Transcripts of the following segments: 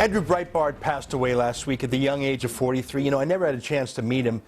Andrew Breitbart passed away last week at the young age of 43. You know, I never had a chance to meet him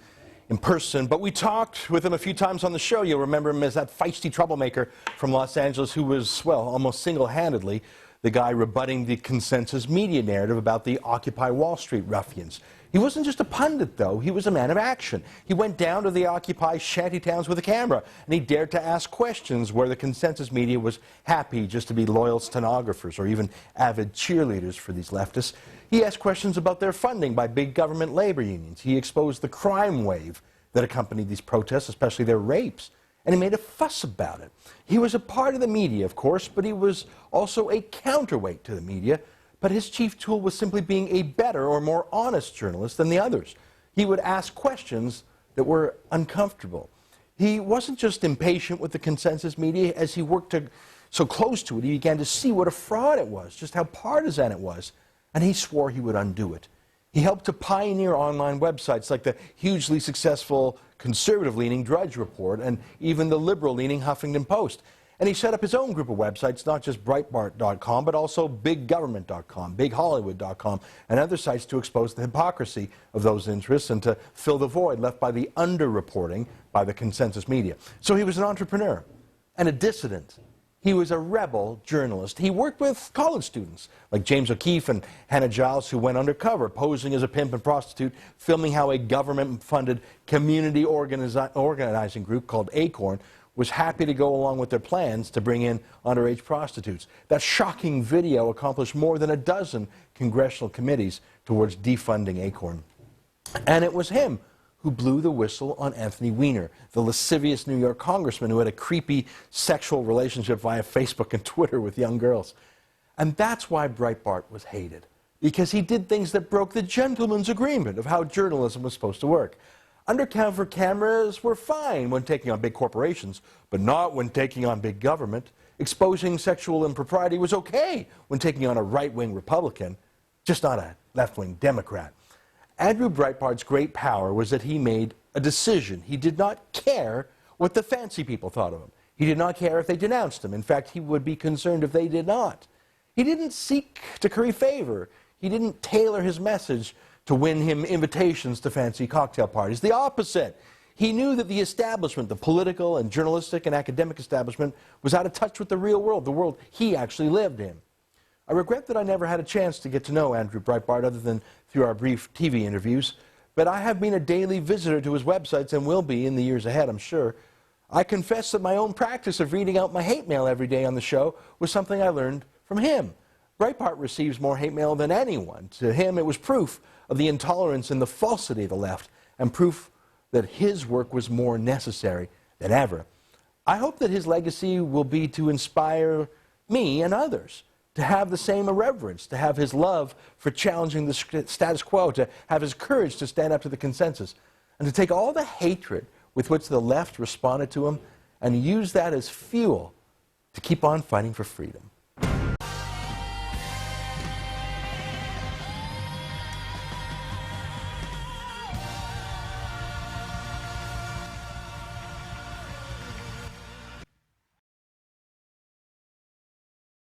in person, but we talked with him a few times on the show. You'll remember him as that feisty troublemaker from Los Angeles who was, well, almost single-handedly the guy rebutting the consensus media narrative about the Occupy Wall Street ruffians. He wasn't just a pundit, though. He was a man of action. He went down to the Occupy shantytowns with a camera, and he dared to ask questions where the consensus media was happy just to be loyal stenographers or even avid cheerleaders for these leftists. He asked questions about their funding by big government labor unions. He exposed the crime wave that accompanied these protests, especially their rapes, and he made a fuss about it. He was a part of the media, of course, but he was also a counterweight to the media. But his chief tool was simply being a better or more honest journalist than the others. He would ask questions that were uncomfortable. He wasn't just impatient with the consensus media. As he worked so close to it, he began to see what a fraud it was, just how partisan it was, and he swore he would undo it. He helped to pioneer online websites like the hugely successful conservative-leaning Drudge Report and even the liberal-leaning Huffington Post. And he set up his own group of websites, not just Breitbart.com, but also BigGovernment.com, BigHollywood.com, and other sites to expose the hypocrisy of those interests and to fill the void left by the underreporting by the consensus media. So he was an entrepreneur and a dissident. He was a rebel journalist. He worked with college students like James O'Keefe and Hannah Giles, who went undercover, posing as a pimp and prostitute, filming how a government-funded community organizing group called Acorn was happy to go along with their plans to bring in underage prostitutes. That shocking video accomplished more than a dozen congressional committees towards defunding Acorn. And it was him who blew the whistle on Anthony Weiner, the lascivious New York congressman who had a creepy sexual relationship via Facebook and Twitter with young girls. And that's why Breitbart was hated, because he did things that broke the gentleman's agreement of how journalism was supposed to work. Undercover cameras were fine when taking on big corporations, but not when taking on big government. Exposing sexual impropriety was okay when taking on a right-wing Republican, just not a left-wing Democrat. Andrew Breitbart's great power was that he made a decision. He did not care what the fancy people thought of him. He did not care if they denounced him. In fact, he would be concerned if they did not. He didn't seek to curry favor. He didn't tailor his message to win him invitations to fancy cocktail parties. The opposite. He knew that the establishment, the political and journalistic and academic establishment, was out of touch with the real world, the world he actually lived in. I regret that I never had a chance to get to know Andrew Breitbart other than through our brief TV interviews, but I have been a daily visitor to his websites and will be in the years ahead, I'm sure. I confess that my own practice of reading out my hate mail every day on the show was something I learned from him. Breitbart receives more hate mail than anyone. To him, it was proof of the intolerance and the falsity of the left, and proof that his work was more necessary than ever. I hope that his legacy will be to inspire me and others to have the same irreverence, to have his love for challenging the status quo, to have his courage to stand up to the consensus, and to take all the hatred with which the left responded to him and use that as fuel to keep on fighting for freedom.